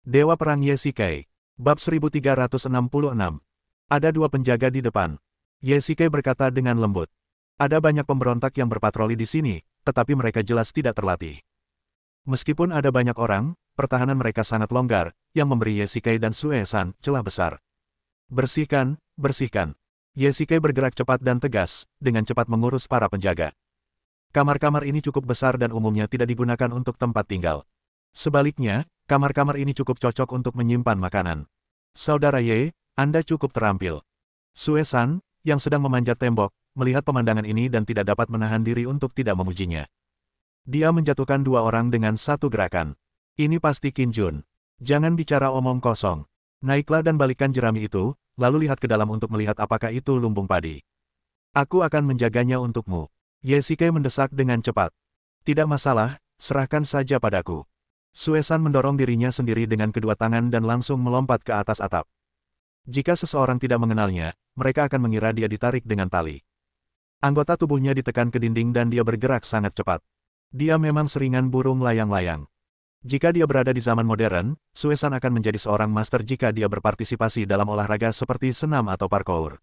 Dewa Perang Yesikai. Bab 1366. Ada dua penjaga di depan. Yesikai berkata dengan lembut. Ada banyak pemberontak yang berpatroli di sini, tetapi mereka jelas tidak terlatih. Meskipun ada banyak orang, pertahanan mereka sangat longgar, yang memberi Yesikai dan Sue-san celah besar. Bersihkan, bersihkan. Yesikai bergerak cepat dan tegas, dengan cepat mengurus para penjaga. Kamar-kamar ini cukup besar dan umumnya tidak digunakan untuk tempat tinggal. Sebaliknya, kamar-kamar ini cukup cocok untuk menyimpan makanan. Saudara Ye, Anda cukup terampil. Sue-san, yang sedang memanjat tembok, melihat pemandangan ini dan tidak dapat menahan diri untuk tidak memujinya. Dia menjatuhkan dua orang dengan satu gerakan. Ini pasti Qin Jun. Jangan bicara omong kosong. Naiklah dan balikkan jerami itu, lalu lihat ke dalam untuk melihat apakah itu lumbung padi. Aku akan menjaganya untukmu. Yesikai mendesak dengan cepat. Tidak masalah, serahkan saja padaku. Sue-san mendorong dirinya sendiri dengan kedua tangan dan langsung melompat ke atas atap. Jika seseorang tidak mengenalnya, mereka akan mengira dia ditarik dengan tali. Anggota tubuhnya ditekan ke dinding dan dia bergerak sangat cepat. Dia memang seringan burung layang-layang. Jika dia berada di zaman modern, Sue-san akan menjadi seorang master jika dia berpartisipasi dalam olahraga seperti senam atau parkour.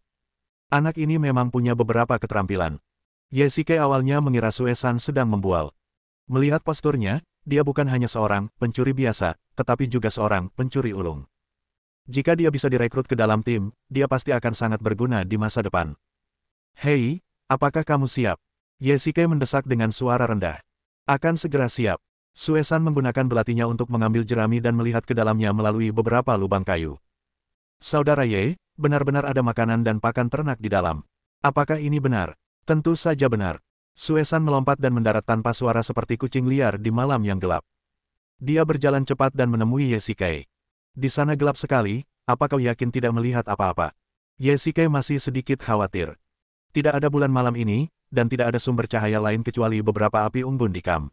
Anak ini memang punya beberapa keterampilan. Yesikai awalnya mengira Sue-san sedang membual. Melihat posturnya, dia bukan hanya seorang pencuri biasa, tetapi juga seorang pencuri ulung. Jika dia bisa direkrut ke dalam tim, dia pasti akan sangat berguna di masa depan. Hei, apakah kamu siap? Yesikai mendesak dengan suara rendah. Akan segera siap. Sue-san menggunakan belatinya untuk mengambil jerami dan melihat ke dalamnya melalui beberapa lubang kayu. Saudara Ye, benar-benar ada makanan dan pakan ternak di dalam. Apakah ini benar? Tentu saja benar. Sue-san melompat dan mendarat tanpa suara seperti kucing liar di malam yang gelap. Dia berjalan cepat dan menemui Yesikai. Di sana gelap sekali, apa kau yakin tidak melihat apa-apa? Yesikai masih sedikit khawatir. Tidak ada bulan malam ini, dan tidak ada sumber cahaya lain kecuali beberapa api unggun di kamp.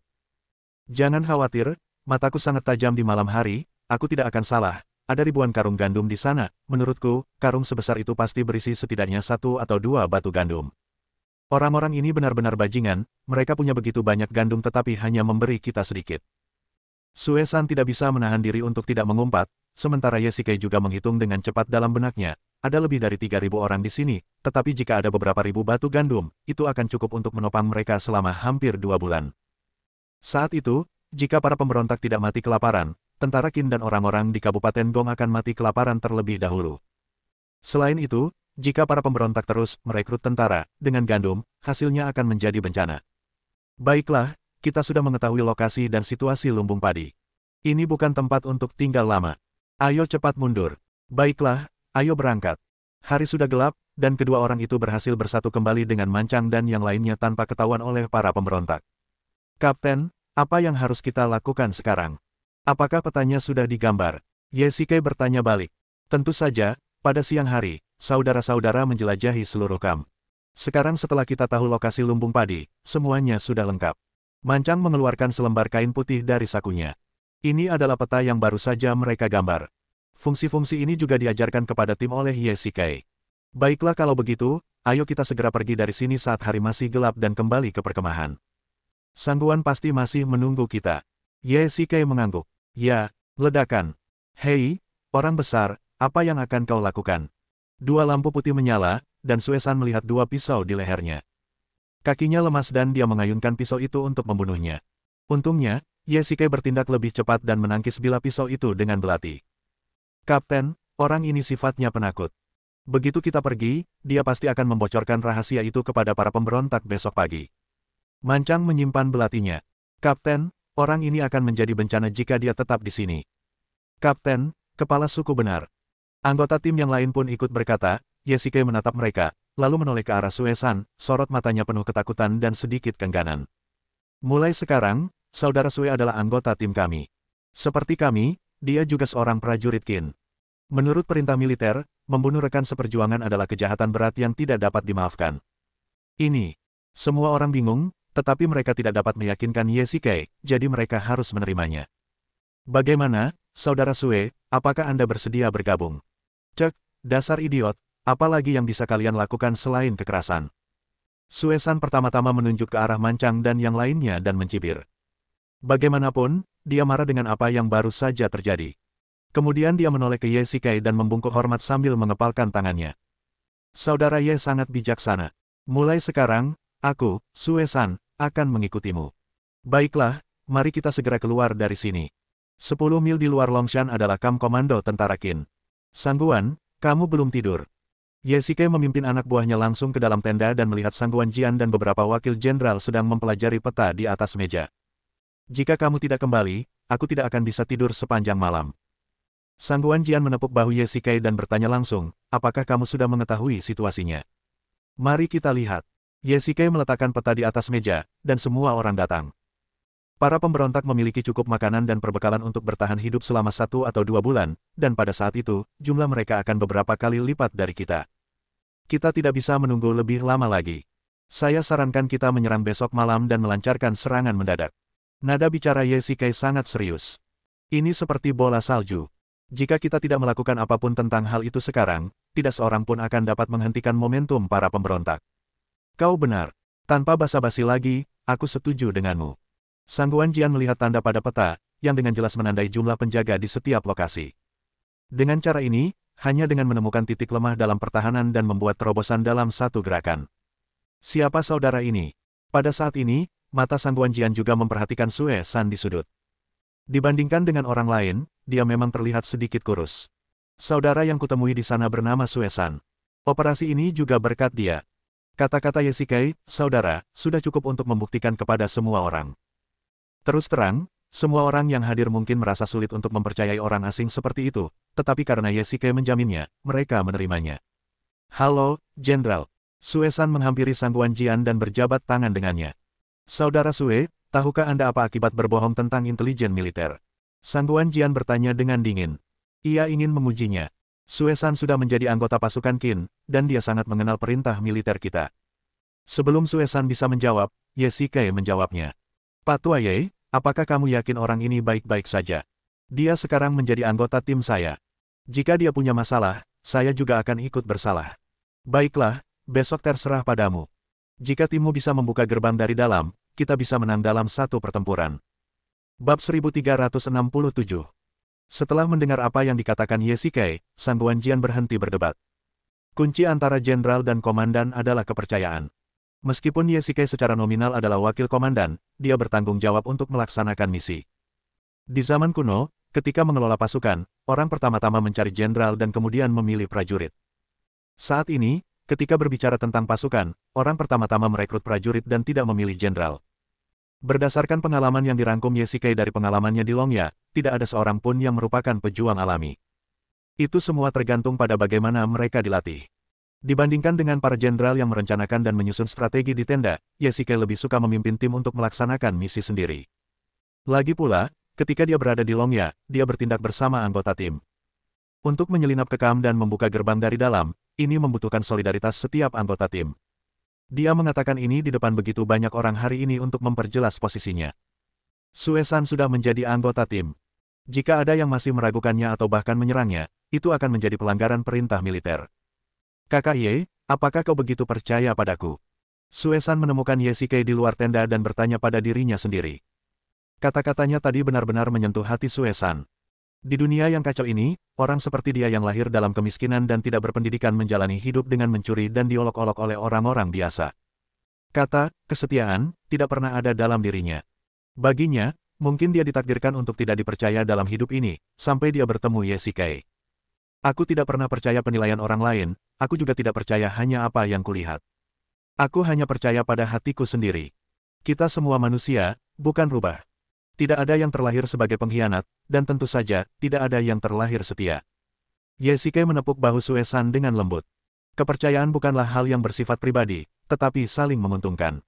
Jangan khawatir, mataku sangat tajam di malam hari, aku tidak akan salah. Ada ribuan karung gandum di sana, menurutku, karung sebesar itu pasti berisi setidaknya 1 atau 2 batu gandum. Orang-orang ini benar-benar bajingan, mereka punya begitu banyak gandum tetapi hanya memberi kita sedikit. Sue-san tidak bisa menahan diri untuk tidak mengumpat, sementara Yesikai juga menghitung dengan cepat dalam benaknya. Ada lebih dari 3.000 orang di sini, tetapi jika ada beberapa ribu batu gandum, itu akan cukup untuk menopang mereka selama hampir 2 bulan. Saat itu, jika para pemberontak tidak mati kelaparan, tentara Qin dan orang-orang di Kabupaten Gong akan mati kelaparan terlebih dahulu. Selain itu, jika para pemberontak terus merekrut tentara dengan gandum, hasilnya akan menjadi bencana. Baiklah, kita sudah mengetahui lokasi dan situasi lumbung padi. Ini bukan tempat untuk tinggal lama. Ayo cepat mundur. Baiklah, ayo berangkat. Hari sudah gelap, dan kedua orang itu berhasil bersatu kembali dengan Mancang dan yang lainnya tanpa ketahuan oleh para pemberontak. Kapten, apa yang harus kita lakukan sekarang? Apakah petanya sudah digambar? Yesikai bertanya balik. Tentu saja, pada siang hari, saudara-saudara menjelajahi seluruh kamp. Sekarang setelah kita tahu lokasi lumbung padi, semuanya sudah lengkap. Mancang mengeluarkan selembar kain putih dari sakunya. Ini adalah peta yang baru saja mereka gambar. Fungsi-fungsi ini juga diajarkan kepada tim oleh Yesikai. Baiklah kalau begitu, ayo kita segera pergi dari sini saat hari masih gelap dan kembali ke perkemahan. Sangguan pasti masih menunggu kita. Yesikai mengangguk. Ya, ledakan. Hei, orang besar, apa yang akan kau lakukan? Dua lampu putih menyala, dan Sue-san melihat dua pisau di lehernya. Kakinya lemas dan dia mengayunkan pisau itu untuk membunuhnya. Untungnya, Yesikai bertindak lebih cepat dan menangkis bilah pisau itu dengan belati. Kapten, orang ini sifatnya penakut. Begitu kita pergi, dia pasti akan membocorkan rahasia itu kepada para pemberontak besok pagi. Mancang menyimpan belatinya. Kapten, orang ini akan menjadi bencana jika dia tetap di sini. Kapten, kepala suku benar. Anggota tim yang lain pun ikut berkata. Yesikai menatap mereka, lalu menoleh ke arah Sue-san, sorot matanya penuh ketakutan dan sedikit kengganan. Mulai sekarang, saudara Sue adalah anggota tim kami. Seperti kami, dia juga seorang prajurit Qin. Menurut perintah militer, membunuh rekan seperjuangan adalah kejahatan berat yang tidak dapat dimaafkan. Ini. Semua orang bingung, tetapi mereka tidak dapat meyakinkan Yesikai, jadi mereka harus menerimanya. Bagaimana, saudara Sue, apakah Anda bersedia bergabung? Cek, dasar idiot. Apalagi yang bisa kalian lakukan selain kekerasan? Sue-san pertama-tama menunjuk ke arah Mancang dan yang lainnya dan mencibir. Bagaimanapun, dia marah dengan apa yang baru saja terjadi. Kemudian dia menoleh ke Ye Shikai dan membungkuk hormat sambil mengepalkan tangannya. Saudara Ye sangat bijaksana. Mulai sekarang, aku, Sue San, akan mengikutimu. Baiklah, mari kita segera keluar dari sini. 10 mil di luar Longshan adalah kamp komando tentara Qin. Sangguan, kamu belum tidur. Ye Shikai memimpin anak buahnya langsung ke dalam tenda dan melihat Sangguan Jian dan beberapa wakil jenderal sedang mempelajari peta di atas meja. Jika kamu tidak kembali, aku tidak akan bisa tidur sepanjang malam. Sangguan Jian menepuk bahu Ye Shikai dan bertanya langsung, apakah kamu sudah mengetahui situasinya? Mari kita lihat. Ye Shikai meletakkan peta di atas meja, dan semua orang datang. Para pemberontak memiliki cukup makanan dan perbekalan untuk bertahan hidup selama 1 atau 2 bulan, dan pada saat itu, jumlah mereka akan beberapa kali lipat dari kita. Kita tidak bisa menunggu lebih lama lagi. Saya sarankan kita menyerang besok malam dan melancarkan serangan mendadak. Nada bicara Ye Shikai sangat serius. Ini seperti bola salju. Jika kita tidak melakukan apapun tentang hal itu sekarang, tidak seorang pun akan dapat menghentikan momentum para pemberontak. Kau benar. Tanpa basa-basi lagi, aku setuju denganmu. Sangguan Jian melihat tanda pada peta, yang dengan jelas menandai jumlah penjaga di setiap lokasi. Dengan cara ini, hanya dengan menemukan titik lemah dalam pertahanan dan membuat terobosan dalam satu gerakan. Siapa saudara ini? Pada saat ini, mata Sangguan Jian juga memperhatikan Sue San di sudut. Dibandingkan dengan orang lain, dia memang terlihat sedikit kurus. Saudara yang kutemui di sana bernama Sue San. Operasi ini juga berkat dia. Kata-kata Ye Shikai, saudara, sudah cukup untuk membuktikan kepada semua orang. Terus terang, semua orang yang hadir mungkin merasa sulit untuk mempercayai orang asing seperti itu, tetapi karena Ye Shikai menjaminnya, mereka menerimanya. Halo, Jenderal. Sue San menghampiri Sangguan Jian dan berjabat tangan dengannya. Saudara Sue, tahukah Anda apa akibat berbohong tentang intelijen militer? Sangguan Jian bertanya dengan dingin. Ia ingin mengujinya. Sue San sudah menjadi anggota pasukan Qin, dan dia sangat mengenal perintah militer kita. Sebelum Sue San bisa menjawab, Ye Shikai menjawabnya. Pak Tua Ye, apakah kamu yakin orang ini baik-baik saja? Dia sekarang menjadi anggota tim saya. Jika dia punya masalah, saya juga akan ikut bersalah. Baiklah, besok terserah padamu. Jika timmu bisa membuka gerbang dari dalam, kita bisa menang dalam satu pertempuran. Bab 1367. Setelah mendengar apa yang dikatakan Ye Shikai, Sangguan Jian berhenti berdebat. Kunci antara jenderal dan komandan adalah kepercayaan. Meskipun Ye Shikai secara nominal adalah wakil komandan, dia bertanggung jawab untuk melaksanakan misi. Di zaman kuno, ketika mengelola pasukan, orang pertama-tama mencari jenderal dan kemudian memilih prajurit. Saat ini, ketika berbicara tentang pasukan, orang pertama-tama merekrut prajurit dan tidak memilih jenderal. Berdasarkan pengalaman yang dirangkum Ye Shikai dari pengalamannya di Longya, tidak ada seorang pun yang merupakan pejuang alami. Itu semua tergantung pada bagaimana mereka dilatih. Dibandingkan dengan para jenderal yang merencanakan dan menyusun strategi di tenda, Ye Shikai lebih suka memimpin tim untuk melaksanakan misi sendiri. Lagi pula, ketika dia berada di Longya, dia bertindak bersama anggota tim. Untuk menyelinap ke kamp dan membuka gerbang dari dalam, ini membutuhkan solidaritas setiap anggota tim. Dia mengatakan ini di depan begitu banyak orang hari ini untuk memperjelas posisinya. Sue San sudah menjadi anggota tim. Jika ada yang masih meragukannya atau bahkan menyerangnya, itu akan menjadi pelanggaran perintah militer. Kakak Ye, apakah kau begitu percaya padaku? Sue San menemukan Ye Shikai di luar tenda dan bertanya pada dirinya sendiri. Kata-katanya tadi benar-benar menyentuh hati Sue San. Di dunia yang kacau ini, orang seperti dia yang lahir dalam kemiskinan dan tidak berpendidikan menjalani hidup dengan mencuri dan diolok-olok oleh orang-orang biasa. Kata, kesetiaan, tidak pernah ada dalam dirinya. Baginya, mungkin dia ditakdirkan untuk tidak dipercaya dalam hidup ini, sampai dia bertemu Ye Shikai. Aku tidak pernah percaya penilaian orang lain, aku juga tidak percaya hanya apa yang kulihat. Aku hanya percaya pada hatiku sendiri. Kita semua manusia, bukan rubah. Tidak ada yang terlahir sebagai pengkhianat, dan tentu saja, tidak ada yang terlahir setia. Ye Shikai menepuk bahu Sue San dengan lembut. Kepercayaan bukanlah hal yang bersifat pribadi, tetapi saling menguntungkan.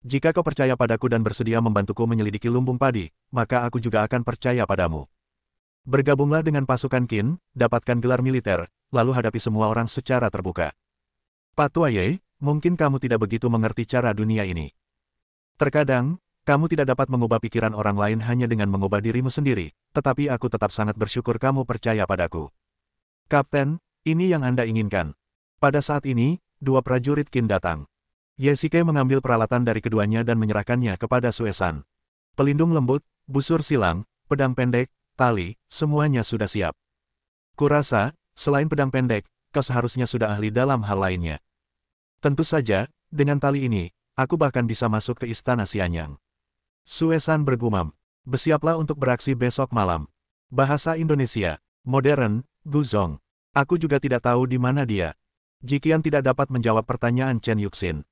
Jika kau percaya padaku dan bersedia membantuku menyelidiki lumbung padi, maka aku juga akan percaya padamu. Bergabunglah dengan pasukan Qin, dapatkan gelar militer, lalu hadapi semua orang secara terbuka. Pak Tua Ye, mungkin kamu tidak begitu mengerti cara dunia ini. Terkadang, kamu tidak dapat mengubah pikiran orang lain hanya dengan mengubah dirimu sendiri, tetapi aku tetap sangat bersyukur kamu percaya padaku. Kapten, ini yang Anda inginkan. Pada saat ini, 2 prajurit Qin datang. Ye Shikai mengambil peralatan dari keduanya dan menyerahkannya kepada Sue San. Pelindung lembut, busur silang, pedang pendek, tali, semuanya sudah siap. Kurasa, selain pedang pendek, kau seharusnya sudah ahli dalam hal lainnya. Tentu saja, dengan tali ini, aku bahkan bisa masuk ke istana Xianyang. Suesan bergumam. Bersiaplah untuk beraksi besok malam. Bahasa Indonesia. Modern, Guzong. Aku juga tidak tahu di mana dia. Jiqian tidak dapat menjawab pertanyaan Chen Yuxin.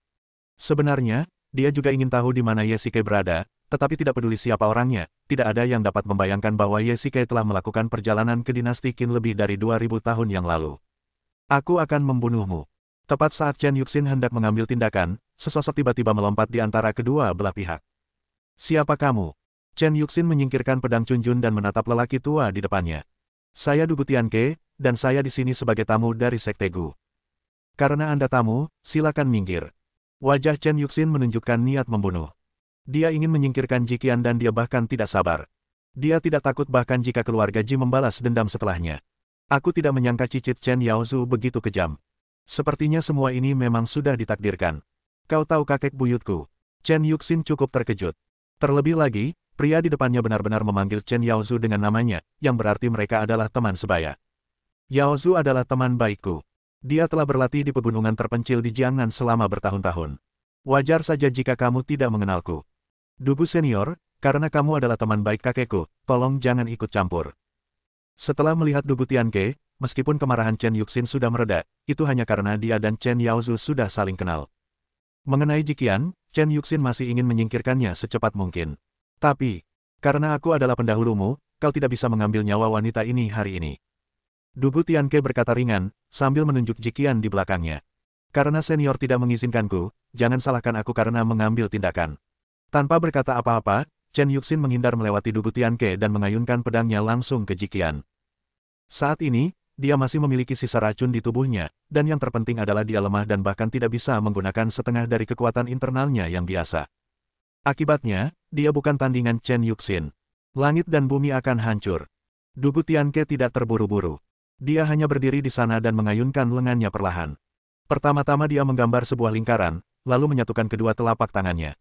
Sebenarnya, dia juga ingin tahu di mana Ye Shikai berada, tetapi tidak peduli siapa orangnya, tidak ada yang dapat membayangkan bahwa Ye Shikai telah melakukan perjalanan ke dinasti Qin lebih dari 2000 tahun yang lalu. Aku akan membunuhmu. Tepat saat Chen Yuxin hendak mengambil tindakan, sesosok tiba-tiba melompat di antara kedua belah pihak. Siapa kamu? Chen Yuxin menyingkirkan pedang Chunjun dan menatap lelaki tua di depannya. Saya Dugu Tianke, dan saya di sini sebagai tamu dari Sekte Gu. Karena Anda tamu, silakan minggir. Wajah Chen Yuxin menunjukkan niat membunuh. Dia ingin menyingkirkan Jiqian dan dia bahkan tidak sabar. Dia tidak takut bahkan jika keluarga Ji membalas dendam setelahnya. Aku tidak menyangka cicit Chen Yaozu begitu kejam. Sepertinya semua ini memang sudah ditakdirkan. Kau tahu kakek buyutku. Chen Yuxin cukup terkejut. Terlebih lagi, pria di depannya benar-benar memanggil Chen Yaozu dengan namanya, yang berarti mereka adalah teman sebaya. Yaozu adalah teman baikku. Dia telah berlatih di pegunungan terpencil di Jiangnan selama bertahun-tahun. Wajar saja jika kamu tidak mengenalku. Dugu senior, karena kamu adalah teman baik kakekku, tolong jangan ikut campur. Setelah melihat Dugu Tianke, meskipun kemarahan Chen Yuxin sudah mereda, itu hanya karena dia dan Chen Yaozu sudah saling kenal. Mengenai Jiqian, Chen Yuxin masih ingin menyingkirkannya secepat mungkin. Tapi, karena aku adalah pendahulumu, kau tidak bisa mengambil nyawa wanita ini hari ini. Dugu Tianke berkata ringan, sambil menunjuk Jiqian di belakangnya. Karena senior tidak mengizinkanku, jangan salahkan aku karena mengambil tindakan. Tanpa berkata apa-apa, Chen Yuxin menghindar melewati Dugu Tianke dan mengayunkan pedangnya langsung ke Jiqian. Saat ini, dia masih memiliki sisa racun di tubuhnya, dan yang terpenting adalah dia lemah dan bahkan tidak bisa menggunakan setengah dari kekuatan internalnya yang biasa. Akibatnya, dia bukan tandingan Chen Yuxin. Langit dan bumi akan hancur. Dugu Tianke tidak terburu-buru. Dia hanya berdiri di sana dan mengayunkan lengannya perlahan. Pertama-tama dia menggambar sebuah lingkaran, lalu menyatukan kedua telapak tangannya.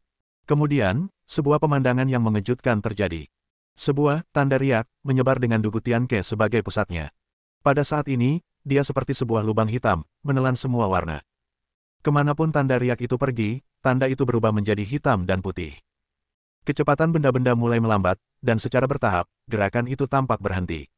Kemudian, sebuah pemandangan yang mengejutkan terjadi. Sebuah tanda riak menyebar dengan Dugu Tianke sebagai pusatnya. Pada saat ini, dia seperti sebuah lubang hitam, menelan semua warna. Kemanapun tanda riak itu pergi, tanda itu berubah menjadi hitam dan putih. Kecepatan benda-benda mulai melambat, dan secara bertahap, gerakan itu tampak berhenti.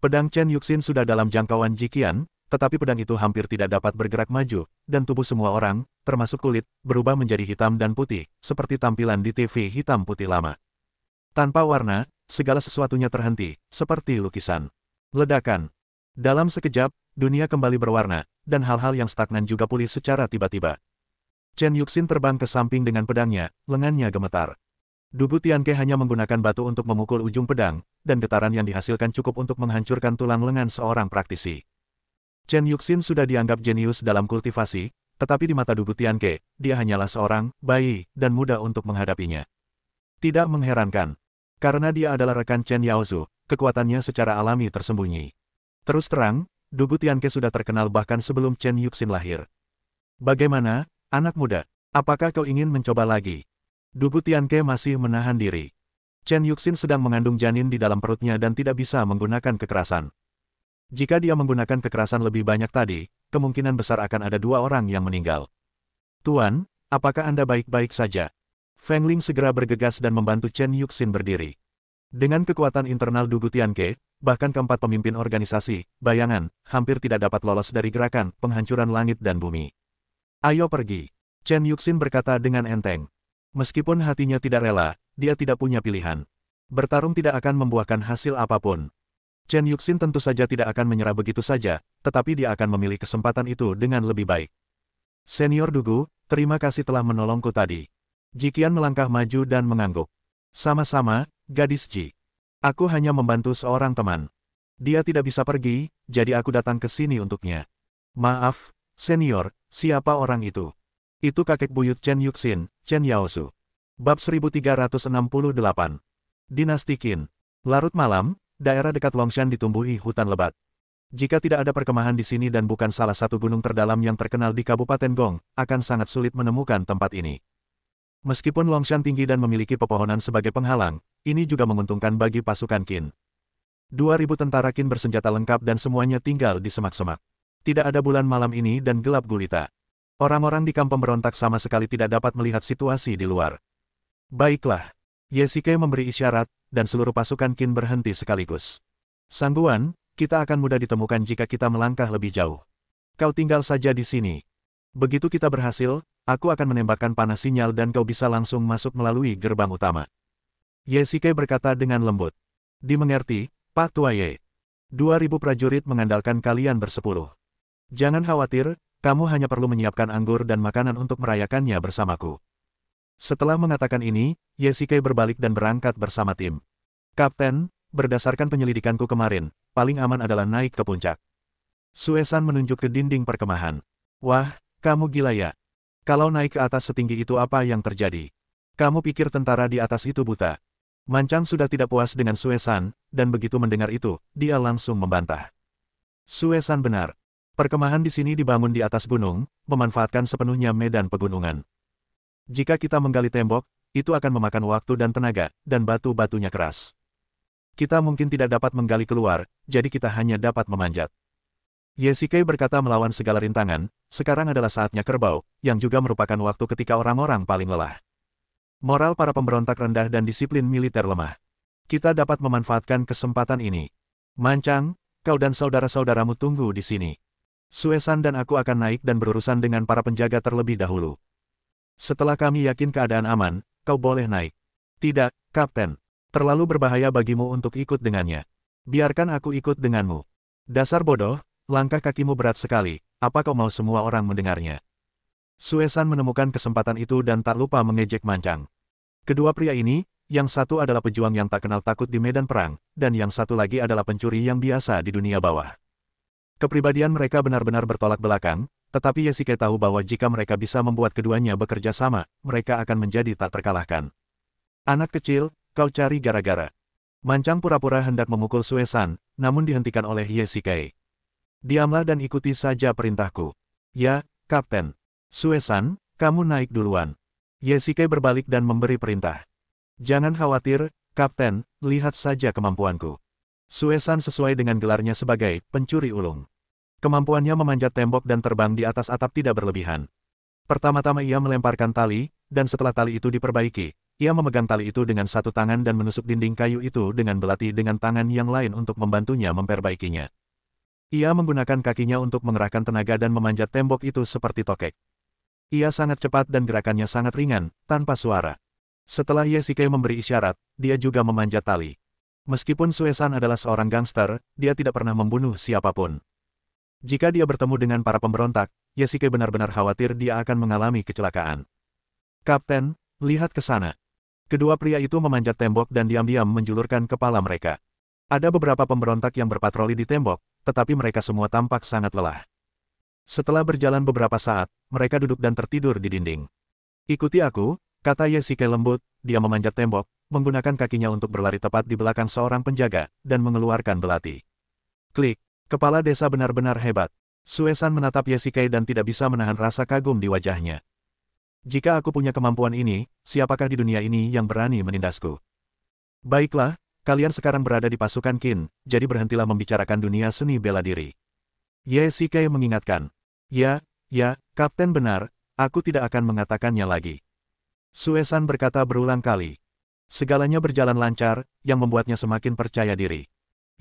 Pedang Chen Yuxin sudah dalam jangkauan Jiqian, tetapi pedang itu hampir tidak dapat bergerak maju, dan tubuh semua orang, termasuk kulit, berubah menjadi hitam dan putih, seperti tampilan di TV hitam putih lama. Tanpa warna, segala sesuatunya terhenti, seperti lukisan. Ledakan. Dalam sekejap, dunia kembali berwarna, dan hal-hal yang stagnan juga pulih secara tiba-tiba. Chen Yuxin terbang ke samping dengan pedangnya, lengannya gemetar. Dugu Tianke hanya menggunakan batu untuk memukul ujung pedang, dan getaran yang dihasilkan cukup untuk menghancurkan tulang lengan seorang praktisi. Chen Yuxin sudah dianggap jenius dalam kultivasi, tetapi di mata Dugu Tianke, dia hanyalah seorang bayi dan mudah untuk menghadapinya. Tidak mengherankan. Karena dia adalah rekan Chen Yaozu, kekuatannya secara alami tersembunyi. Terus terang, Dugu Tianke sudah terkenal bahkan sebelum Chen Yuxin lahir. Bagaimana, anak muda? Apakah kau ingin mencoba lagi? Dugu Tianke masih menahan diri. Chen Yuxin sedang mengandung janin di dalam perutnya dan tidak bisa menggunakan kekerasan. Jika dia menggunakan kekerasan lebih banyak tadi, kemungkinan besar akan ada 2 orang yang meninggal. Tuan, apakah Anda baik-baik saja? Feng Ling segera bergegas dan membantu Chen Yuxin berdiri. Dengan kekuatan internal Dugu Tianke, bahkan keempat pemimpin organisasi, bayangan, hampir tidak dapat lolos dari gerakan penghancuran langit dan bumi. Ayo pergi. Chen Yuxin berkata dengan enteng. Meskipun hatinya tidak rela, dia tidak punya pilihan. Bertarung tidak akan membuahkan hasil apapun. Chen Yuxin tentu saja tidak akan menyerah begitu saja, tetapi dia akan memilih kesempatan itu dengan lebih baik. Senior Dugu, terima kasih telah menolongku tadi. Jiqian melangkah maju dan mengangguk. Sama-sama, gadis Ji. Aku hanya membantu seorang teman. Dia tidak bisa pergi, jadi aku datang ke sini untuknya. Maaf, senior, siapa orang itu? Itu kakek buyut Chen Yuxin, Chen Yaozu. Bab 1368. Dinasti Qin. Larut malam, daerah dekat Longshan ditumbuhi hutan lebat. Jika tidak ada perkemahan di sini dan bukan salah satu gunung terdalam yang terkenal di Kabupaten Gong, akan sangat sulit menemukan tempat ini. Meskipun Longshan tinggi dan memiliki pepohonan sebagai penghalang, ini juga menguntungkan bagi pasukan Qin. 2.000 tentara Qin bersenjata lengkap dan semuanya tinggal di semak-semak. Tidak ada bulan malam ini dan gelap gulita. Orang-orang di kamp pemberontak sama sekali tidak dapat melihat situasi di luar. Baiklah. Ye Shike memberi isyarat, dan seluruh pasukan Qin berhenti sekaligus. Sang Guan, kita akan mudah ditemukan jika kita melangkah lebih jauh. Kau tinggal saja di sini. Begitu kita berhasil, aku akan menembakkan panah sinyal dan kau bisa langsung masuk melalui gerbang utama. Ye Shike berkata dengan lembut. Dimengerti, Pak Tua Ye. 2.000 prajurit mengandalkan kalian bersepuluh. Jangan khawatir, kamu hanya perlu menyiapkan anggur dan makanan untuk merayakannya bersamaku. Setelah mengatakan ini, Ye Shike berbalik dan berangkat bersama tim. Kapten, berdasarkan penyelidikanku kemarin, paling aman adalah naik ke puncak. Sue San menunjuk ke dinding perkemahan. Wah, kamu gila ya. Kalau naik ke atas setinggi itu apa yang terjadi? Kamu pikir tentara di atas itu buta? Mancang sudah tidak puas dengan Sue San, dan begitu mendengar itu, dia langsung membantah. Sue San benar. Perkemahan di sini dibangun di atas gunung, memanfaatkan sepenuhnya medan pegunungan. Jika kita menggali tembok, itu akan memakan waktu dan tenaga, dan batu-batunya keras. Kita mungkin tidak dapat menggali keluar, jadi kita hanya dapat memanjat. Ye Shike berkata melawan segala rintangan, sekarang adalah saatnya kerbau, yang juga merupakan waktu ketika orang-orang paling lelah. Moral para pemberontak rendah dan disiplin militer lemah. Kita dapat memanfaatkan kesempatan ini. Mancang, kau dan saudara-saudaramu tunggu di sini. Sue San dan aku akan naik dan berurusan dengan para penjaga terlebih dahulu. Setelah kami yakin keadaan aman, kau boleh naik. Tidak, Kapten. Terlalu berbahaya bagimu untuk ikut dengannya. Biarkan aku ikut denganmu. Dasar bodoh, langkah kakimu berat sekali, apa kau mau semua orang mendengarnya? Sue San menemukan kesempatan itu dan tak lupa mengejek Mancang. Kedua pria ini, yang satu adalah pejuang yang tak kenal takut di medan perang, dan yang satu lagi adalah pencuri yang biasa di dunia bawah. Kepribadian mereka benar-benar bertolak belakang, tetapi Ye Shike tahu bahwa jika mereka bisa membuat keduanya bekerja sama, mereka akan menjadi tak terkalahkan. Anak kecil, kau cari gara-gara. Mancang pura-pura hendak memukul Sue San, namun dihentikan oleh Ye Shike. Diamlah dan ikuti saja perintahku. Ya, Kapten. Sue San, kamu naik duluan. Ye Shike berbalik dan memberi perintah. Jangan khawatir, Kapten, lihat saja kemampuanku. Sue San sesuai dengan gelarnya sebagai pencuri ulung. Kemampuannya memanjat tembok dan terbang di atas atap tidak berlebihan. Pertama-tama ia melemparkan tali, dan setelah tali itu diperbaiki, ia memegang tali itu dengan satu tangan dan menusuk dinding kayu itu dengan belati dengan tangan yang lain untuk membantunya memperbaikinya. Ia menggunakan kakinya untuk mengerahkan tenaga dan memanjat tembok itu seperti tokek. Ia sangat cepat dan gerakannya sangat ringan, tanpa suara. Setelah Ye Shike memberi isyarat, dia juga memanjat tali. Meskipun Sue San adalah seorang gangster, dia tidak pernah membunuh siapapun. Jika dia bertemu dengan para pemberontak, Ye Shike benar-benar khawatir dia akan mengalami kecelakaan. Kapten, lihat ke sana. Kedua pria itu memanjat tembok dan diam-diam menjulurkan kepala mereka. Ada beberapa pemberontak yang berpatroli di tembok, tetapi mereka semua tampak sangat lelah. Setelah berjalan beberapa saat, mereka duduk dan tertidur di dinding. Ikuti aku, kata Ye Shike lembut, dia memanjat tembok, menggunakan kakinya untuk berlari tepat di belakang seorang penjaga, dan mengeluarkan belati. Klik, kepala desa benar-benar hebat. Sue San menatap Ye Shike dan tidak bisa menahan rasa kagum di wajahnya. Jika aku punya kemampuan ini, siapakah di dunia ini yang berani menindasku? Baiklah, kalian sekarang berada di pasukan Qin, jadi berhentilah membicarakan dunia seni bela diri. Ye Shike mengingatkan. Ya, Kapten benar, aku tidak akan mengatakannya lagi. Sue San berkata berulang kali. Segalanya berjalan lancar, yang membuatnya semakin percaya diri.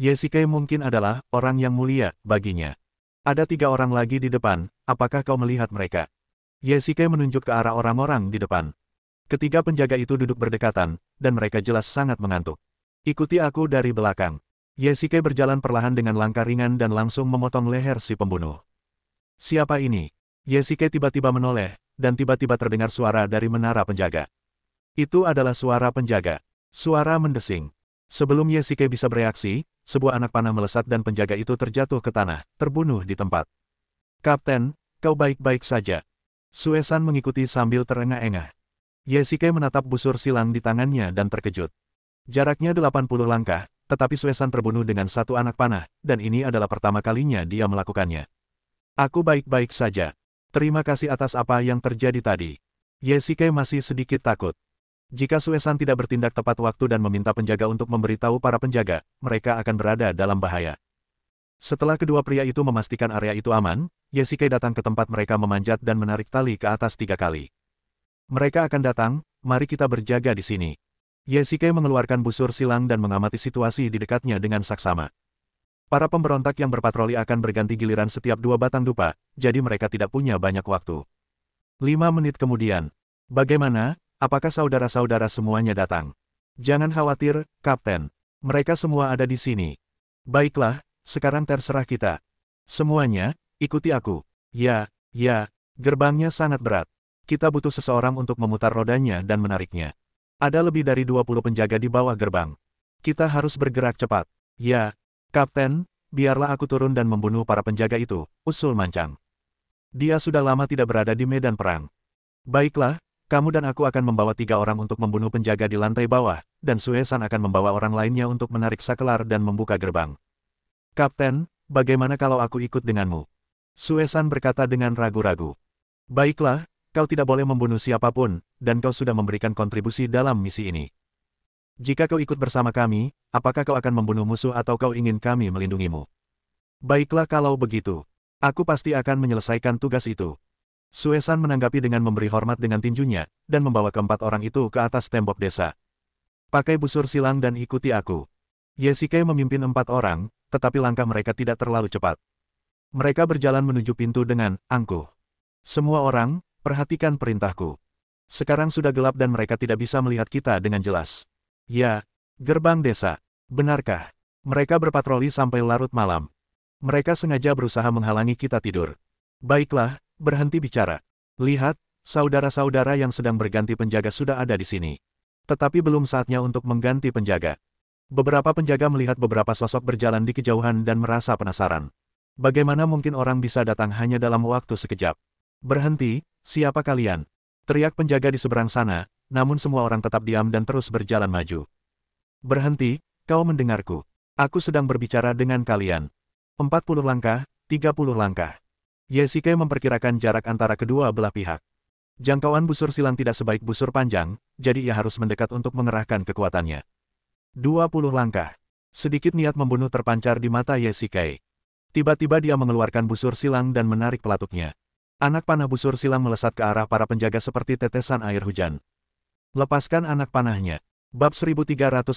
Ye Shike mungkin adalah orang yang mulia baginya. Ada 3 orang lagi di depan, apakah kau melihat mereka? Ye Shike menunjuk ke arah orang-orang di depan. Ketiga penjaga itu duduk berdekatan, dan mereka jelas sangat mengantuk. Ikuti aku dari belakang. Ye Shike berjalan perlahan dengan langkah ringan dan langsung memotong leher si pembunuh. Siapa ini? Ye Shike tiba-tiba menoleh, dan tiba-tiba terdengar suara dari menara penjaga. Itu adalah suara penjaga. Suara mendesing. Sebelum Ye Shike bisa bereaksi, sebuah anak panah melesat dan penjaga itu terjatuh ke tanah, terbunuh di tempat. Kapten, kau baik-baik saja. Sue San mengikuti sambil terengah-engah. Ye Shike menatap busur silang di tangannya dan terkejut. Jaraknya 80 langkah, tetapi Sue San terbunuh dengan satu anak panah, dan ini adalah pertama kalinya dia melakukannya. Aku baik-baik saja. Terima kasih atas apa yang terjadi tadi. Ye Shike masih sedikit takut. Jika Suesan tidak bertindak tepat waktu dan meminta penjaga untuk memberitahu para penjaga, mereka akan berada dalam bahaya. Setelah kedua pria itu memastikan area itu aman, Ye-Shikai datang ke tempat mereka memanjat dan menarik tali ke atas 3 kali. Mereka akan datang, mari kita berjaga di sini. Ye-Shikai mengeluarkan busur silang dan mengamati situasi di dekatnya dengan saksama. Para pemberontak yang berpatroli akan berganti giliran setiap 2 batang dupa, jadi mereka tidak punya banyak waktu. 5 menit kemudian. Bagaimana? Apakah saudara-saudara semuanya datang? Jangan khawatir, Kapten. Mereka semua ada di sini. Baiklah, sekarang terserah kita. Semuanya, ikuti aku. Ya, gerbangnya sangat berat. Kita butuh seseorang untuk memutar rodanya dan menariknya. Ada lebih dari 20 penjaga di bawah gerbang. Kita harus bergerak cepat. Ya, Kapten, biarlah aku turun dan membunuh para penjaga itu, usul Mancang. Dia sudah lama tidak berada di medan perang. Baiklah, kamu dan aku akan membawa 3 orang untuk membunuh penjaga di lantai bawah, dan Suesan akan membawa orang lainnya untuk menarik sakelar dan membuka gerbang. Kapten, bagaimana kalau aku ikut denganmu? Suesan berkata dengan ragu-ragu. Baiklah, kau tidak boleh membunuh siapapun, dan kau sudah memberikan kontribusi dalam misi ini. Jika kau ikut bersama kami, apakah kau akan membunuh musuh atau kau ingin kami melindungimu? Baiklah kalau begitu. Aku pasti akan menyelesaikan tugas itu. Suesan menanggapi dengan memberi hormat dengan tinjunya, dan membawa keempat orang itu ke atas tembok desa. Pakai busur silang dan ikuti aku. Ye-Shikai memimpin 4 orang, tetapi langkah mereka tidak terlalu cepat. Mereka berjalan menuju pintu dengan angkuh. Semua orang, perhatikan perintahku. Sekarang sudah gelap dan mereka tidak bisa melihat kita dengan jelas. Ya, gerbang desa. Benarkah? Mereka berpatroli sampai larut malam. Mereka sengaja berusaha menghalangi kita tidur. Baiklah, berhenti bicara. Lihat, saudara-saudara yang sedang berganti penjaga sudah ada di sini. Tetapi belum saatnya untuk mengganti penjaga. Beberapa penjaga melihat beberapa sosok berjalan di kejauhan dan merasa penasaran. Bagaimana mungkin orang bisa datang hanya dalam waktu sekejap? Berhenti, siapa kalian? Teriak penjaga di seberang sana, namun semua orang tetap diam dan terus berjalan maju. Berhenti, kau mendengarku. Aku sedang berbicara dengan kalian. 40 langkah, 30 langkah. Ye-Shikai memperkirakan jarak antara kedua belah pihak. Jangkauan busur silang tidak sebaik busur panjang, jadi ia harus mendekat untuk mengerahkan kekuatannya. 20 langkah. Sedikit niat membunuh terpancar di mata Ye-Shikai. Tiba-tiba dia mengeluarkan busur silang dan menarik pelatuknya. Anak panah busur silang melesat ke arah para penjaga seperti tetesan air hujan. Lepaskan anak panahnya. Bab 1369.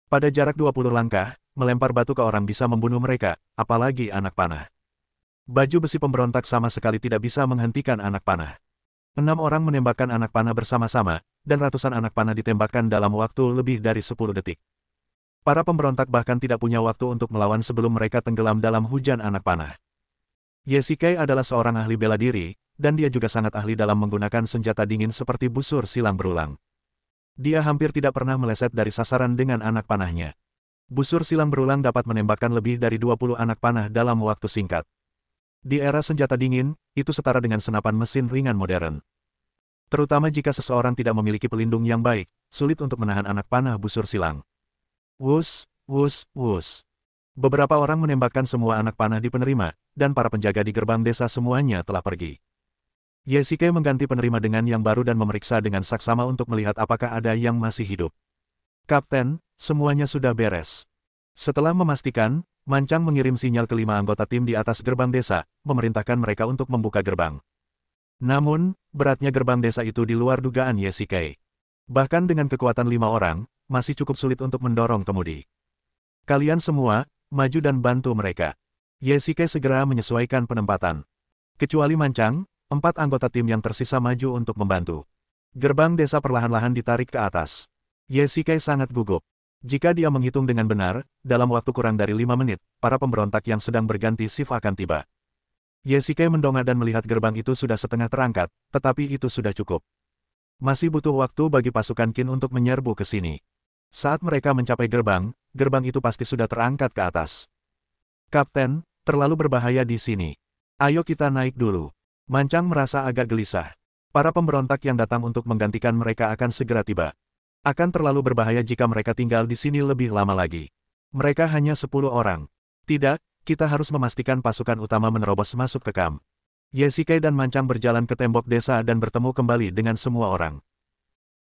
Pada jarak 20 langkah, melempar batu ke orang bisa membunuh mereka, apalagi anak panah. Baju besi pemberontak sama sekali tidak bisa menghentikan anak panah. 6 orang menembakkan anak panah bersama-sama, dan ratusan anak panah ditembakkan dalam waktu lebih dari 10 detik. Para pemberontak bahkan tidak punya waktu untuk melawan sebelum mereka tenggelam dalam hujan anak panah. Ye-Shikai adalah seorang ahli bela diri, dan dia juga sangat ahli dalam menggunakan senjata dingin seperti busur silang berulang. Dia hampir tidak pernah meleset dari sasaran dengan anak panahnya. Busur silang berulang dapat menembakkan lebih dari 20 anak panah dalam waktu singkat. Di era senjata dingin, itu setara dengan senapan mesin ringan modern. Terutama jika seseorang tidak memiliki pelindung yang baik, sulit untuk menahan anak panah busur silang. Wus, wus, wus. Beberapa orang menembakkan semua anak panah di penerima, dan para penjaga di gerbang desa semuanya telah pergi. Ye-Shikai mengganti penerima dengan yang baru dan memeriksa dengan saksama untuk melihat apakah ada yang masih hidup. Kapten, semuanya sudah beres. Setelah memastikan, Mancang mengirim sinyal ke 5 anggota tim di atas gerbang desa, memerintahkan mereka untuk membuka gerbang. Namun, beratnya gerbang desa itu di luar dugaan Ye-Shikai. Bahkan dengan kekuatan 5 orang, masih cukup sulit untuk mendorong kemudi. Kalian semua, maju dan bantu mereka. Ye-Shikai segera menyesuaikan penempatan. Kecuali Mancang, 4 anggota tim yang tersisa maju untuk membantu. Gerbang desa perlahan-lahan ditarik ke atas. Ye-Shikai sangat gugup. Jika dia menghitung dengan benar, dalam waktu kurang dari 5 menit, para pemberontak yang sedang berganti shift akan tiba. Ye-Shikai mendongak dan melihat gerbang itu sudah setengah terangkat, tetapi itu sudah cukup. Masih butuh waktu bagi pasukan Qin untuk menyerbu ke sini. Saat mereka mencapai gerbang, gerbang itu pasti sudah terangkat ke atas. Kapten, terlalu berbahaya di sini. Ayo kita naik dulu. Mancang merasa agak gelisah. Para pemberontak yang datang untuk menggantikan mereka akan segera tiba. Akan terlalu berbahaya jika mereka tinggal di sini lebih lama lagi. Mereka hanya 10 orang. Tidak, kita harus memastikan pasukan utama menerobos masuk ke kamp. Ye-Shikai dan Mancang berjalan ke tembok desa dan bertemu kembali dengan semua orang.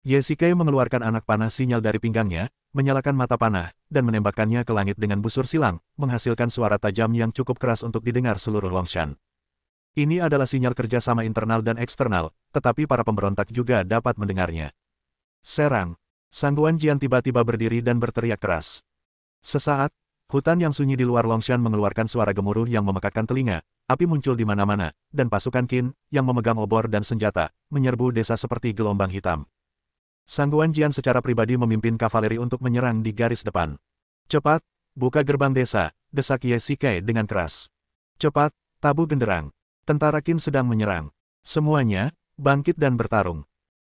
Ye Sikei mengeluarkan anak panah sinyal dari pinggangnya, menyalakan mata panah, dan menembakkannya ke langit dengan busur silang, menghasilkan suara tajam yang cukup keras untuk didengar seluruh Longshan. Ini adalah sinyal kerjasama internal dan eksternal, tetapi para pemberontak juga dapat mendengarnya. Serang! Sang Guanjian tiba-tiba berdiri dan berteriak keras. Sesaat, hutan yang sunyi di luar Longshan mengeluarkan suara gemuruh yang memekakkan telinga, api muncul di mana-mana, dan pasukan Qin, yang memegang obor dan senjata, menyerbu desa seperti gelombang hitam. Sang Guanjian secara pribadi memimpin kavaleri untuk menyerang di garis depan. Cepat, buka gerbang desa, desak Ye Sikei dengan keras. Cepat, tabu genderang. Tentara Qin sedang menyerang. Semuanya, bangkit dan bertarung.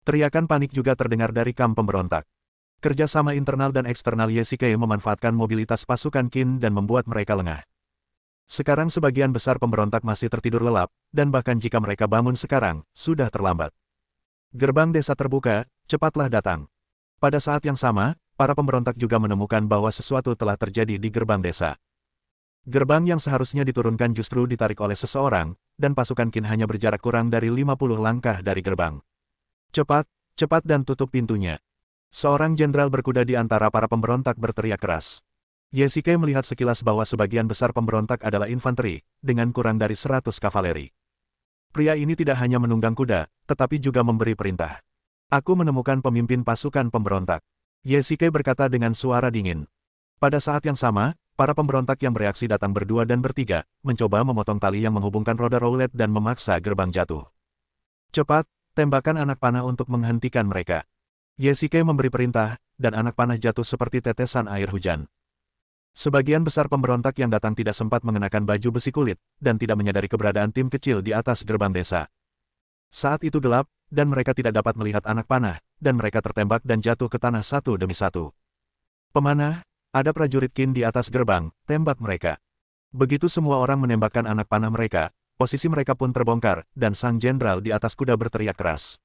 Teriakan panik juga terdengar dari kamp pemberontak. Kerjasama internal dan eksternal Ye Sikei memanfaatkan mobilitas pasukan Qin dan membuat mereka lengah. Sekarang sebagian besar pemberontak masih tertidur lelap, dan bahkan jika mereka bangun sekarang, sudah terlambat. Gerbang desa terbuka, cepatlah datang. Pada saat yang sama, para pemberontak juga menemukan bahwa sesuatu telah terjadi di gerbang desa. Gerbang yang seharusnya diturunkan justru ditarik oleh seseorang, dan pasukan Qin hanya berjarak kurang dari 50 langkah dari gerbang. Cepat, cepat dan tutup pintunya. Seorang jenderal berkuda di antara para pemberontak berteriak keras. Ye Sikei melihat sekilas bahwa sebagian besar pemberontak adalah infanteri, dengan kurang dari 100 kavaleri. Pria ini tidak hanya menunggang kuda, tetapi juga memberi perintah. Aku menemukan pemimpin pasukan pemberontak. Ye Sikei berkata dengan suara dingin. Pada saat yang sama, para pemberontak yang bereaksi datang berdua dan bertiga, mencoba memotong tali yang menghubungkan roda roulet dan memaksa gerbang jatuh. Cepat, tembakan anak panah untuk menghentikan mereka. Ye Sikei memberi perintah, dan anak panah jatuh seperti tetesan air hujan. Sebagian besar pemberontak yang datang tidak sempat mengenakan baju besi kulit, dan tidak menyadari keberadaan tim kecil di atas gerbang desa. Saat itu gelap, dan mereka tidak dapat melihat anak panah, dan mereka tertembak dan jatuh ke tanah satu demi satu. Pemanah, ada prajurit Qin di atas gerbang, tembak mereka. Begitu semua orang menembakkan anak panah mereka, posisi mereka pun terbongkar, dan sang jenderal di atas kuda berteriak keras.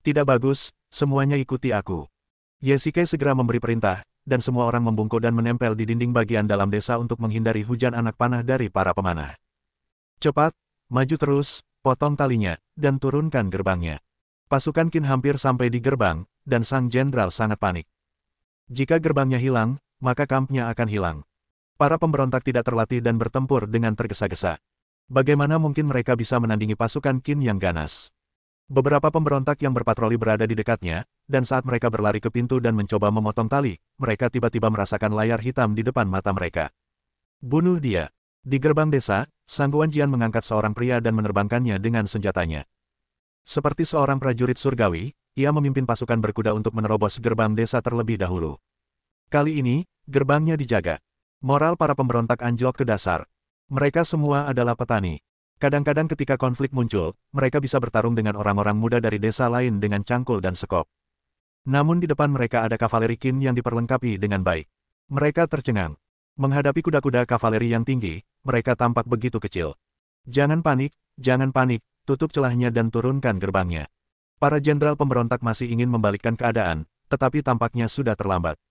Tidak bagus, semuanya ikuti aku. Ye Sikei segera memberi perintah, dan semua orang membungkuk dan menempel di dinding bagian dalam desa untuk menghindari hujan anak panah dari para pemanah. Cepat, maju terus, potong talinya, dan turunkan gerbangnya. Pasukan Qin hampir sampai di gerbang, dan sang jenderal sangat panik. Jika gerbangnya hilang, maka kampnya akan hilang. Para pemberontak tidak terlatih dan bertempur dengan tergesa-gesa. Bagaimana mungkin mereka bisa menandingi pasukan Qin yang ganas? Beberapa pemberontak yang berpatroli berada di dekatnya, dan saat mereka berlari ke pintu dan mencoba memotong tali, mereka tiba-tiba merasakan layar hitam di depan mata mereka. Bunuh dia. Di gerbang desa, Sang Guanjian mengangkat seorang pria dan menerbangkannya dengan senjatanya. Seperti seorang prajurit surgawi, ia memimpin pasukan berkuda untuk menerobos gerbang desa terlebih dahulu. Kali ini, gerbangnya dijaga. Moral para pemberontak anjlok ke dasar. Mereka semua adalah petani. Kadang-kadang ketika konflik muncul, mereka bisa bertarung dengan orang-orang muda dari desa lain dengan cangkul dan sekop. Namun di depan mereka ada kavaleri Qin yang diperlengkapi dengan baik. Mereka tercengang. Menghadapi kuda-kuda kavaleri yang tinggi, mereka tampak begitu kecil. Jangan panik, tutup celahnya dan turunkan gerbangnya. Para jenderal pemberontak masih ingin membalikkan keadaan, tetapi tampaknya sudah terlambat.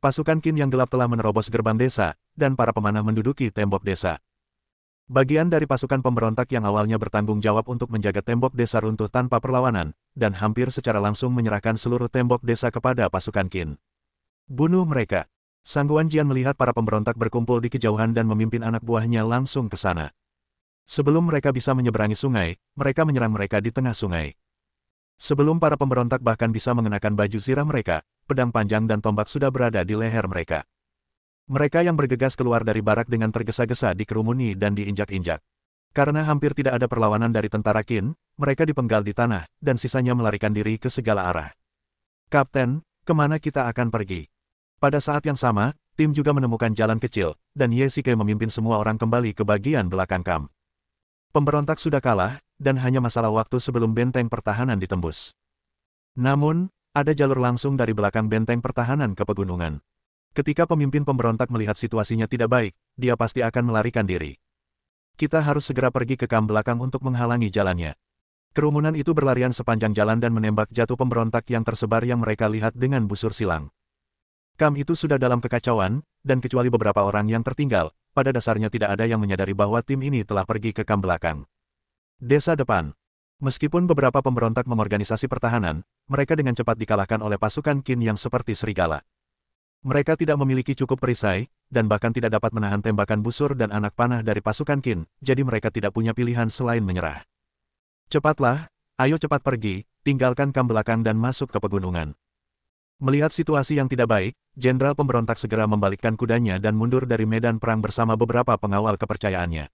Pasukan Qin yang gelap telah menerobos gerbang desa, dan para pemanah menduduki tembok desa. Bagian dari pasukan pemberontak yang awalnya bertanggung jawab untuk menjaga tembok desa runtuh tanpa perlawanan, dan hampir secara langsung menyerahkan seluruh tembok desa kepada pasukan Qin. Bunuh mereka. Sang Guanjian melihat para pemberontak berkumpul di kejauhan dan memimpin anak buahnya langsung ke sana. Sebelum mereka bisa menyeberangi sungai, mereka menyerang mereka di tengah sungai. Sebelum para pemberontak bahkan bisa mengenakan baju zirah mereka, pedang panjang dan tombak sudah berada di leher mereka. Mereka yang bergegas keluar dari barak dengan tergesa-gesa dikerumuni dan diinjak-injak. Karena hampir tidak ada perlawanan dari tentara Qin, mereka dipenggal di tanah, dan sisanya melarikan diri ke segala arah. Kapten, kemana kita akan pergi? Pada saat yang sama, tim juga menemukan jalan kecil, dan Ye Sikei memimpin semua orang kembali ke bagian belakang kamp. Pemberontak sudah kalah, dan hanya masalah waktu sebelum benteng pertahanan ditembus. Namun, ada jalur langsung dari belakang benteng pertahanan ke pegunungan. Ketika pemimpin pemberontak melihat situasinya tidak baik, dia pasti akan melarikan diri. Kita harus segera pergi ke kamp belakang untuk menghalangi jalannya. Kerumunan itu berlarian sepanjang jalan dan menembak jatuh pemberontak yang tersebar yang mereka lihat dengan busur silang. Kamp itu sudah dalam kekacauan, dan kecuali beberapa orang yang tertinggal, pada dasarnya tidak ada yang menyadari bahwa tim ini telah pergi ke kamp belakang. Desa depan. Meskipun beberapa pemberontak memorganisasi pertahanan, mereka dengan cepat dikalahkan oleh pasukan Qin yang seperti serigala. Mereka tidak memiliki cukup perisai, dan bahkan tidak dapat menahan tembakan busur dan anak panah dari pasukan Qin, jadi mereka tidak punya pilihan selain menyerah. Cepatlah, ayo cepat pergi, tinggalkan kamp belakang dan masuk ke pegunungan. Melihat situasi yang tidak baik, Jenderal Pemberontak segera membalikkan kudanya dan mundur dari medan perang bersama beberapa pengawal kepercayaannya.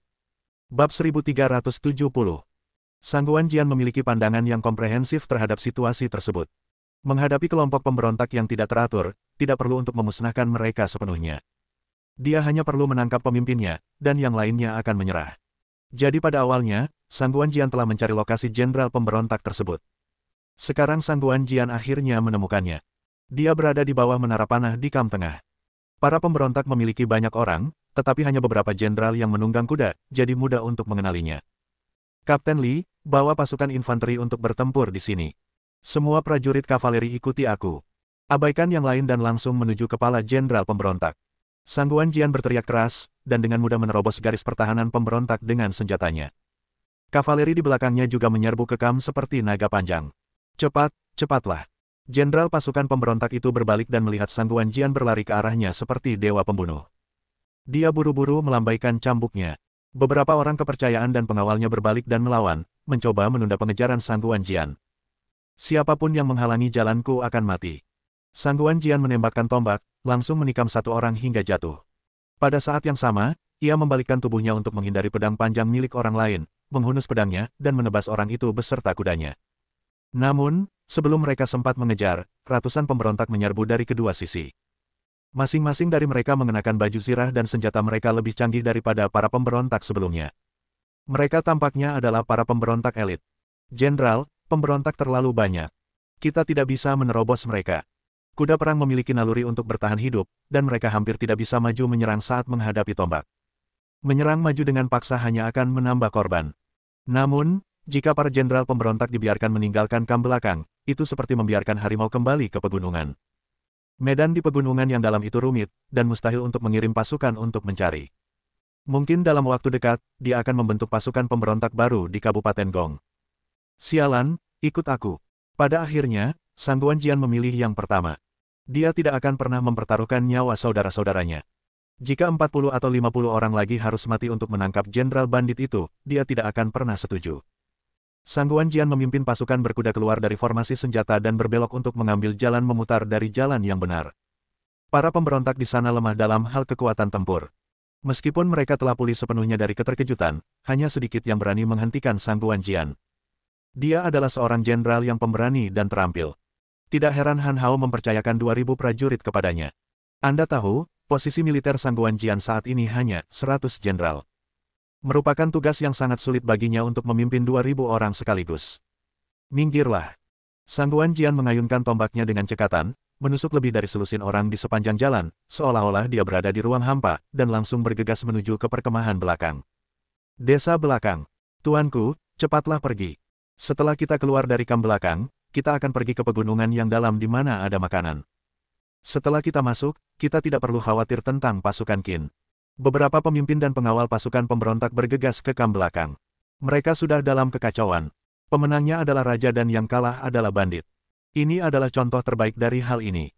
Bab 1370. Sangguan Jian memiliki pandangan yang komprehensif terhadap situasi tersebut. Menghadapi kelompok pemberontak yang tidak teratur, tidak perlu untuk memusnahkan mereka sepenuhnya. Dia hanya perlu menangkap pemimpinnya, dan yang lainnya akan menyerah. Jadi pada awalnya, Sangguan Jian telah mencari lokasi jenderal pemberontak tersebut. Sekarang Sangguan Jian akhirnya menemukannya. Dia berada di bawah menara panah di kamp tengah. Para pemberontak memiliki banyak orang, tetapi hanya beberapa jenderal yang menunggang kuda, jadi mudah untuk mengenalinya. Kapten Li, bawa pasukan infanteri untuk bertempur di sini. Semua prajurit kavaleri ikuti aku. Abaikan yang lain dan langsung menuju kepala jenderal pemberontak. Sangguan Jian berteriak keras, dan dengan mudah menerobos garis pertahanan pemberontak dengan senjatanya. Kavaleri di belakangnya juga menyerbu ke kamp seperti naga panjang. Cepat, cepatlah. Jenderal pasukan pemberontak itu berbalik dan melihat Sangguan Jian berlari ke arahnya seperti dewa pembunuh. Dia buru-buru melambaikan cambuknya. Beberapa orang kepercayaan dan pengawalnya berbalik dan melawan, mencoba menunda pengejaran Sangguan Jian. Siapapun yang menghalangi jalanku akan mati. Sangguan Jian menembakkan tombak, langsung menikam satu orang hingga jatuh. Pada saat yang sama, ia membalikkan tubuhnya untuk menghindari pedang panjang milik orang lain, menghunus pedangnya, dan menebas orang itu beserta kudanya. Namun, sebelum mereka sempat mengejar, ratusan pemberontak menyerbu dari kedua sisi. Masing-masing dari mereka mengenakan baju zirah dan senjata mereka lebih canggih daripada para pemberontak sebelumnya. Mereka tampaknya adalah para pemberontak elit. Jenderal, pemberontak terlalu banyak. Kita tidak bisa menerobos mereka. Kuda perang memiliki naluri untuk bertahan hidup, dan mereka hampir tidak bisa maju menyerang saat menghadapi tombak. Menyerang maju dengan paksa hanya akan menambah korban. Namun, jika para jenderal pemberontak dibiarkan meninggalkan kamp belakang, itu seperti membiarkan harimau kembali ke pegunungan. Medan di pegunungan yang dalam itu rumit, dan mustahil untuk mengirim pasukan untuk mencari. Mungkin dalam waktu dekat, dia akan membentuk pasukan pemberontak baru di Kabupaten Gong. Sialan, ikut aku. Pada akhirnya, Sangguan Jian memilih yang pertama. Dia tidak akan pernah mempertaruhkan nyawa saudara-saudaranya. Jika 40 atau 50 orang lagi harus mati untuk menangkap jenderal bandit itu, dia tidak akan pernah setuju. Sangguan Jian memimpin pasukan berkuda keluar dari formasi senjata dan berbelok untuk mengambil jalan memutar dari jalan yang benar. Para pemberontak di sana lemah dalam hal kekuatan tempur. Meskipun mereka telah pulih sepenuhnya dari keterkejutan, hanya sedikit yang berani menghentikan Sangguan Jian. Dia adalah seorang jenderal yang pemberani dan terampil. Tidak heran Han Hao mempercayakan 2000 prajurit kepadanya. Anda tahu, posisi militer Sangguan Jian saat ini hanya 100 jenderal. Merupakan tugas yang sangat sulit baginya untuk memimpin 2000 orang sekaligus. Minggirlah. Sangguan Jian mengayunkan tombaknya dengan cekatan, menusuk lebih dari selusin orang di sepanjang jalan, seolah-olah dia berada di ruang hampa, dan langsung bergegas menuju ke perkemahan belakang. Desa belakang. Tuanku, cepatlah pergi. Setelah kita keluar dari kamp belakang, kita akan pergi ke pegunungan yang dalam di mana ada makanan. Setelah kita masuk, kita tidak perlu khawatir tentang pasukan Qin. Beberapa pemimpin dan pengawal pasukan pemberontak bergegas ke kamp belakang. Mereka sudah dalam kekacauan. Pemenangnya adalah raja dan yang kalah adalah bandit. Ini adalah contoh terbaik dari hal ini.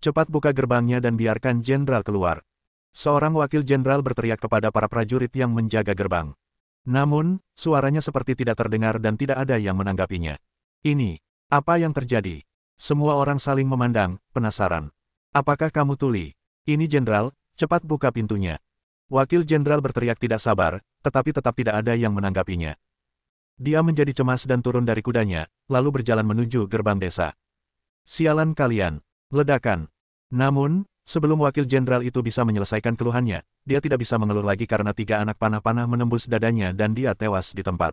Cepat buka gerbangnya dan biarkan jenderal keluar. Seorang wakil jenderal berteriak kepada para prajurit yang menjaga gerbang. Namun, suaranya seperti tidak terdengar dan tidak ada yang menanggapinya. Ini, apa yang terjadi? Semua orang saling memandang, penasaran. Apakah kamu tuli? Ini jenderal, cepat buka pintunya. Wakil jenderal berteriak tidak sabar, tetapi tetap tidak ada yang menanggapinya. Dia menjadi cemas dan turun dari kudanya, lalu berjalan menuju gerbang desa. Sialan kalian! Ledakan! Namun, sebelum wakil jenderal itu bisa menyelesaikan keluhannya, dia tidak bisa mengeluh lagi karena 3 anak panah-panah menembus dadanya dan dia tewas di tempat.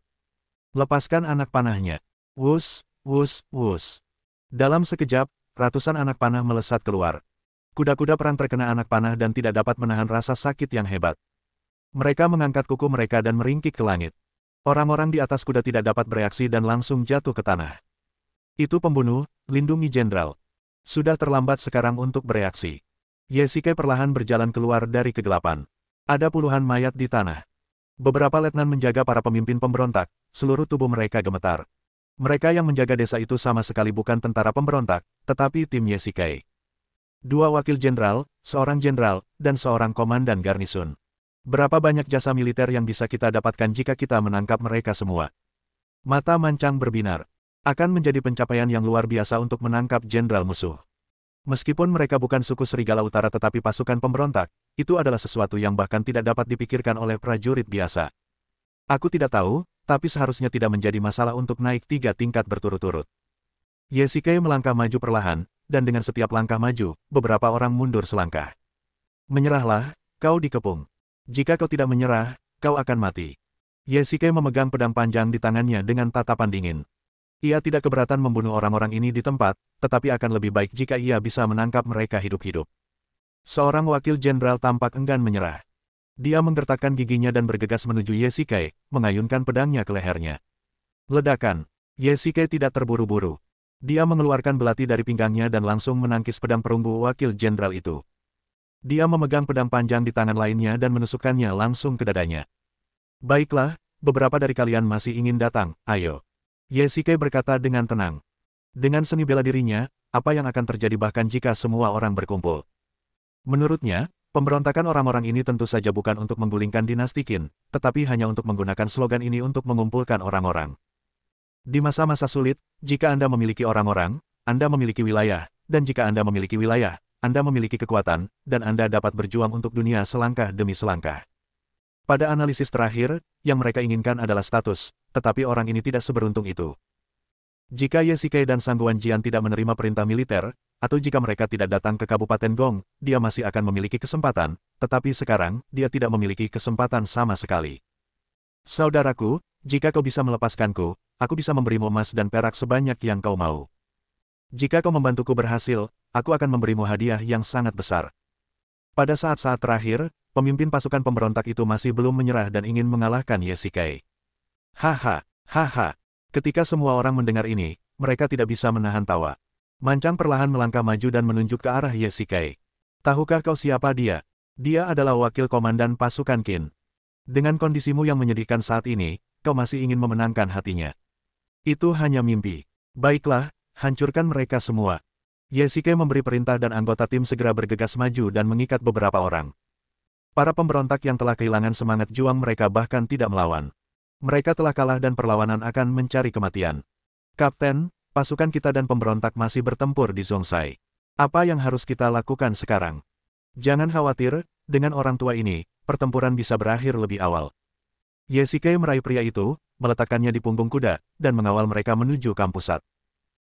Lepaskan anak panahnya. Wus, wus, wus. Dalam sekejap, ratusan anak panah melesat keluar. Kuda-kuda perang terkena anak panah dan tidak dapat menahan rasa sakit yang hebat. Mereka mengangkat kuku mereka dan meringkik ke langit. Orang-orang di atas kuda tidak dapat bereaksi dan langsung jatuh ke tanah. Itu pembunuh, lindungi jenderal. Sudah terlambat sekarang untuk bereaksi. Yesike perlahan berjalan keluar dari kegelapan. Ada puluhan mayat di tanah. Beberapa letnan menjaga para pemimpin pemberontak, seluruh tubuh mereka gemetar. Mereka yang menjaga desa itu sama sekali bukan tentara pemberontak, tetapi tim Yesikai. 2 wakil jenderal, dan seorang komandan garnisun. Berapa banyak jasa militer yang bisa kita dapatkan jika kita menangkap mereka semua? Mata Mancang berbinar. Akan menjadi pencapaian yang luar biasa untuk menangkap jenderal musuh. Meskipun mereka bukan suku Serigala Utara tetapi pasukan pemberontak, itu adalah sesuatu yang bahkan tidak dapat dipikirkan oleh prajurit biasa. Aku tidak tahu, tapi seharusnya tidak menjadi masalah untuk naik 3 tingkat berturut-turut. Yesikai melangkah maju perlahan, dan dengan setiap langkah maju, beberapa orang mundur selangkah. Menyerahlah, kau dikepung. Jika kau tidak menyerah, kau akan mati. Yesikai memegang pedang panjang di tangannya dengan tatapan dingin. Ia tidak keberatan membunuh orang-orang ini di tempat, tetapi akan lebih baik jika ia bisa menangkap mereka hidup-hidup. Seorang wakil jenderal tampak enggan menyerah. Dia menggertakkan giginya dan bergegas menuju Yesikai, mengayunkan pedangnya ke lehernya. Ledakan. Yesikai tidak terburu-buru. Dia mengeluarkan belati dari pinggangnya dan langsung menangkis pedang perunggu wakil jenderal itu. Dia memegang pedang panjang di tangan lainnya dan menusukkannya langsung ke dadanya. Baiklah, beberapa dari kalian masih ingin datang, ayo. Yesikai berkata dengan tenang. Dengan seni bela dirinya, apa yang akan terjadi bahkan jika semua orang berkumpul? Menurutnya, pemberontakan orang-orang ini tentu saja bukan untuk menggulingkan dinasti Qin, tetapi hanya untuk menggunakan slogan ini untuk mengumpulkan orang-orang. Di masa-masa sulit, jika Anda memiliki orang-orang, Anda memiliki wilayah, dan jika Anda memiliki wilayah, Anda memiliki kekuatan, dan Anda dapat berjuang untuk dunia selangkah demi selangkah. Pada analisis terakhir, yang mereka inginkan adalah status, tetapi orang ini tidak seberuntung itu. Jika Yesikai dan Sangguan Jian tidak menerima perintah militer, atau jika mereka tidak datang ke Kabupaten Gong, dia masih akan memiliki kesempatan, tetapi sekarang, dia tidak memiliki kesempatan sama sekali. Saudaraku, jika kau bisa melepaskanku, aku bisa memberimu emas dan perak sebanyak yang kau mau. Jika kau membantuku berhasil, aku akan memberimu hadiah yang sangat besar. Pada saat-saat terakhir, pemimpin pasukan pemberontak itu masih belum menyerah dan ingin mengalahkan Yesikai. Haha, haha. Ketika semua orang mendengar ini, mereka tidak bisa menahan tawa. Mancang perlahan melangkah maju dan menunjuk ke arah Yesikai. Tahukah kau siapa dia? Dia adalah wakil komandan pasukan Qin. Dengan kondisimu yang menyedihkan saat ini, kau masih ingin memenangkan hatinya. Itu hanya mimpi. Baiklah, hancurkan mereka semua. Yesikai memberi perintah dan anggota tim segera bergegas maju dan mengikat beberapa orang. Para pemberontak yang telah kehilangan semangat juang mereka bahkan tidak melawan. Mereka telah kalah dan perlawanan akan mencari kematian. Kapten, pasukan kita dan pemberontak masih bertempur di Zhongsai. Apa yang harus kita lakukan sekarang? Jangan khawatir, dengan orang tua ini, pertempuran bisa berakhir lebih awal. Yesikai meraih pria itu, meletakkannya di punggung kuda, dan mengawal mereka menuju kampusat.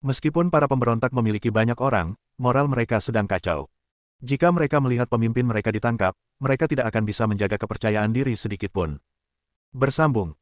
Meskipun para pemberontak memiliki banyak orang, moral mereka sedang kacau. Jika mereka melihat pemimpin mereka ditangkap, mereka tidak akan bisa menjaga kepercayaan diri sedikitpun. Bersambung.